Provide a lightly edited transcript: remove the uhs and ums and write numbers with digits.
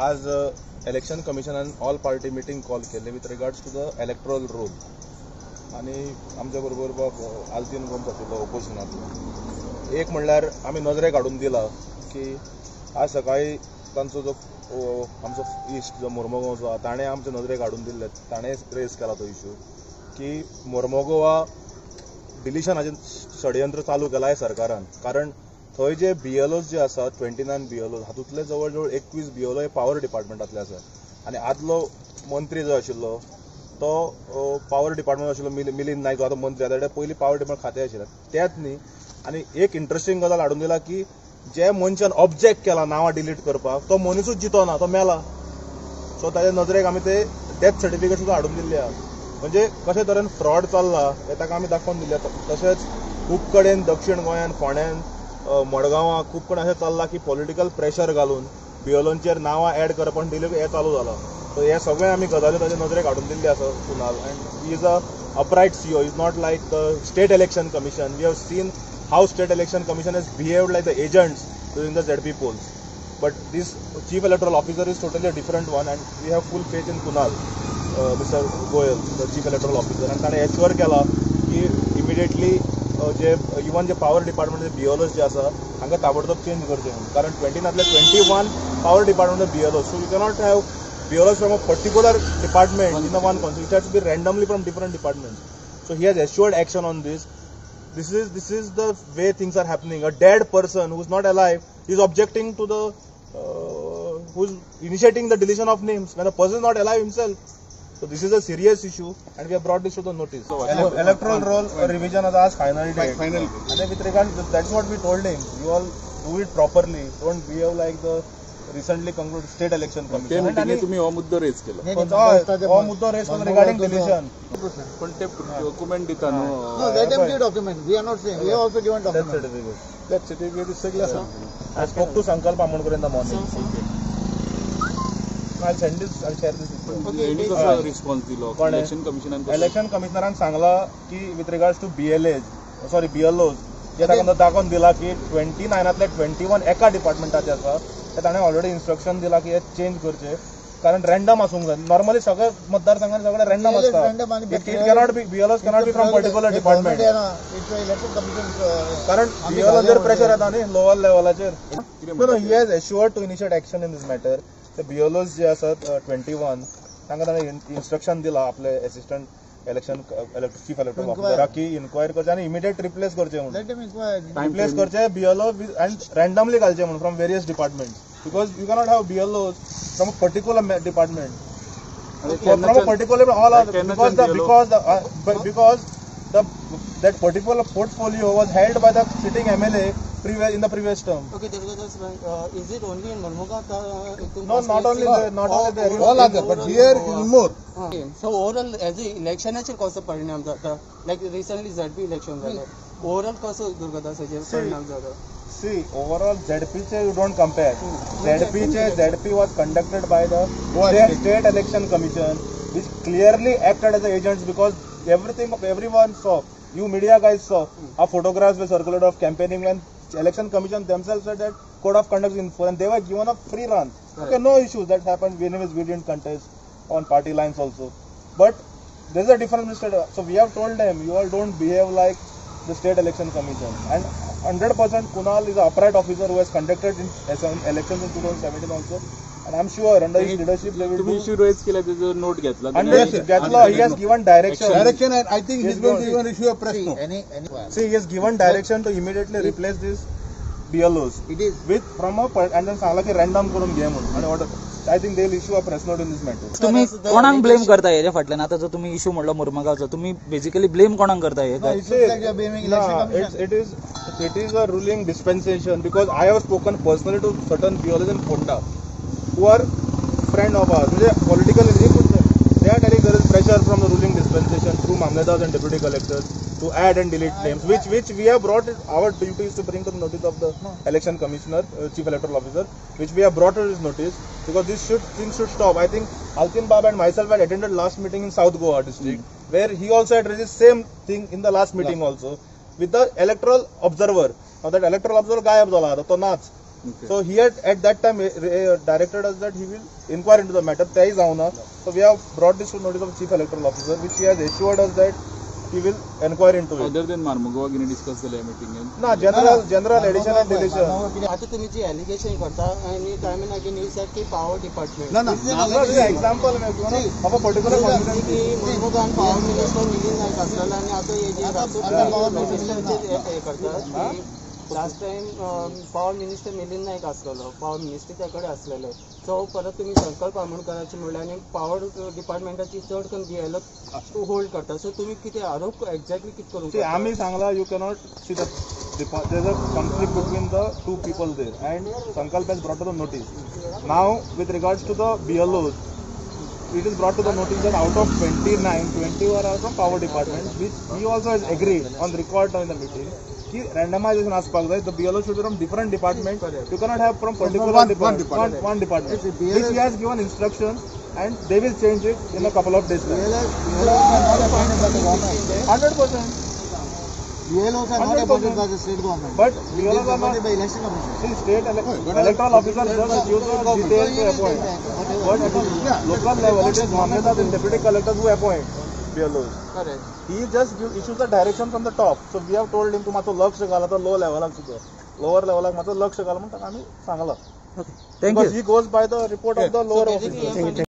आज इलेक्शन कमिशनान all party meeting call केले with regards to the electoral roll आणि आमच्या बरोबर आल्तीन गोमस आशिल्लो ओपोजिशनांतलो एक म्हणल्यार आमी नजरेक हाडून दिला की आज सकाळी तांचो जो आमचो इश्ट जो मोर्मुगांव जो आहा ताणें आमच्या नजरेक हाडून दिल्ले ताणें रेज केला तो इश्यू की मोर्मुगांवा डिलिशनाचें षडयंत्र चालू केलां सरकारान कारण थंय जे BLOs जे आसा 29 BLOs हातूंतले जवळ जवळ 21 BLO हे पॉवर डिपार्टमेंटातले आसा आनी आदलो मंत्री जो आशिल्लो तो पॉवर डिपार्टमेंट आशिल्लो मिलिंद नायक जो आतां मंत्री आसा ताणें पयलीं पॉवर डिपार्टमेंट खातें आशिल्लें तेंच न्ही आनी एक इंट्रस्टिंग गजाल हाडून दिला की जे मनशान ऑब्जेक्ट केला नांवां डिलीट करपाक तो मनीसूच जितो ना तो मेला सो ताजे नजरेक आमी ते डेथ सर्टिफिकेट सुद्दां हाडून दिल्ले आहा म्हणजे कशे तरेन फ्रॉड चल्ला हे ताका आमी दाखोवन दिले तशेंच खूब कडेन दक्षिण गोंयान फोंड्यान मडगांवां खूब कडेन अशें चल्लां की पॉलिटिकल प्रेशर घालून BLOंचेर नांवां एड करप आनी डिलीट हे चालू जालां सो हे सगळे आमी गजाली ताजे नजरेक हाडून दिल्ले आसा Kunal and he is a upright CEO is not like the state election commission we have seen how state election commission has behaved like the agents during the ZP polls but this chief electoral officer is totally a different one and we have full faith in Kunal Mr. Goyal the chief electoral officer and ताणें assure केला की immediately जे even जे power department BLOs जे आसा हांकां ताबडतोब change करचे म्हणून कारण 21 power department BLOs so you cannot have BLOs from a particular department in the one council it has to be randomly from different departments so he has assured action on this this is the way things are happening a dead person who is not alive is objecting to the who is initiating the deletion of names when a person is not alive himself so this is a serious issue and we have brought this to the notice electoral roll revision has asked final date and with regard that's what we told him you all do it properly don't behave like the recently concluded state election commission आणि तुम्ही हो मुद्दो raise केला हो मुद्दो raise केला regarding deletion पण ते डॉक्युमेंट दिता no let them give document we are not saying we have also given document that certificate is सगळं आसा I spoke to Sankalp Amonkur in the morning I'll send this I'll share this कसा response दिलो election कमिशनरान Sangla की with regards to BLOs जे दाखोवन दिला की 29तले 21 एका डिपार्टमेंटाचे आसा ते ताणें ऑलरेडी इन्स्ट्रक्शन दिला की हे चेंज करचे कारण रॅन्डम आसूंक जाय नॉर्मली सगळे मतदारसंघात सगळे रॅन्डम आसता it cannot be BLOs cannot be from particular department कारण BLOचेर प्रेशर येता न्ही लोअर लेवलाचेर he has assured to initiate action in this matter ते BLOs जे आसात 21 तांकां ताणें इन्स्ट्रक्शन दिला आपले असिस्टंट इलेक्शन चीफ इलेक्टोरल ऑफिसराक की इन्क्वायर करचे आनी इमिडिएट रिप्लेस करचे म्हणून रिप्लेस करचे BLO अँड रॅन्डमली घालचे म्हणून from various departments because you cannot have BLOs from a particular department from a particular all other because that particular portfolio was held by the sitting MLA in the previous term. Okay, is it only in Mormugaon? No, not only there. All other, but here is more. Okay, so overall, as the election चे कसं परिणाम जाता? Like recently ZP election झालं. Overall कसं दुर्गदाचे परिणाम जाता? See, overall ZP you don't compare. ZP was conducted by the State Election Commission, which clearly acted as agents because everyone saw. You media guys saw a photographs were circulated of campaigning when Election Commission themselves said that code of conduct is in force and they were given a free run. Okay, no issues that happened. We didn't contest on party lines also, but there's a difference. So we have told them you all don't behave like the State Election Commission and 100% Kunal is an upright officer who has conducted in elections in 2017 also and I'm sure under his leadership they will तुम्ही issue raise केला त्याचा note घेतला he has given direction and I think he's going to even issue a press note. See, he has given direction to immediately replace these BLOs with from a and then Sangla की random करून घे म्हणून आणि order I think they'll issue a press note in this matter. तुम्ही कोणाक blame करता हेच्या फाटल्यान आता जो तुम्ही इश्यू म्हणलो मुर्मुगांवचो तुम्ही बेसिकली ब्लेम कोणाक करता हे it is a ruling dispensation because I have spoken personally to certain BLOs in Ponda who are friend of ours म्हणजे political they are telling there is pressure from the ruling dispensation through Mamledars and deputy collectors to add and delete names which we have brought it our duty is to bring to the notice of the election commissioner chief electoral officer which we have brought to his notice because things should stop. I think Alkin Baba and myself had attended last meeting in South Goa district where he also had raised the same thing in the last meeting also with the electoral observer. Now that electoral observer गायब झाला तो नाच So he had at that time directed us that he will inquire into the matter. तेही जाऊना. So we have brought this to notice of Chief Electoral Officer, which he has assured us that he will inquire into it. Other than Mormugao कितें discuss जालें मिटिंगेन ना general addition and deletion. आता तुम्ही जी allegation करता आणि time and again you said की power department Example of a particular confidence. की मुर्मुगान पॉवर मिनिस्टर मिलिंद नाईक असलेला आणि आता हे जे मिनिस्टरचे हे करतात last time power minister Milind Naik असलेलो पॉवर मिनिस्टर त्याकडे असलेलो सो परत तुम्ही संकल्प आंबेडकरांची म्हणल्यार आणि पॉवर डिपार्टमेंटाची चड करून घ्यायला होल्ड करता सो तुम्ही किती आरोप एक्झॅक्टली किती करू See, आम्ही Sangla you cannot see the there's a conflict between the two people there, and Sankalp has brought to the notice. Now, with regards to the BLOs, it is brought to the notice that out of 29, 20 are from power department, which he also has agreed on record in the meeting. कि randomization आसपाक जाय, the BLO should be from different department. You cannot have from particular department, one department. Which he has given instructions, and they will change it in a couple of days. 100%. BLOs are not appointed by the state government. But BLOs are not. by election commission. See, state electoral officer just use the details to appoint. But at the local level, it is Mamledas and deputy collectors who appoint BLOs. Correct He just issues the direction from the top. So we have told him to मात्र लक्ष घाला तर low level सुद्धा lower level मात्र लक्ष घाला म्हणून आम्ही Sangla. Thank you Because he goes by the report of the lower officer.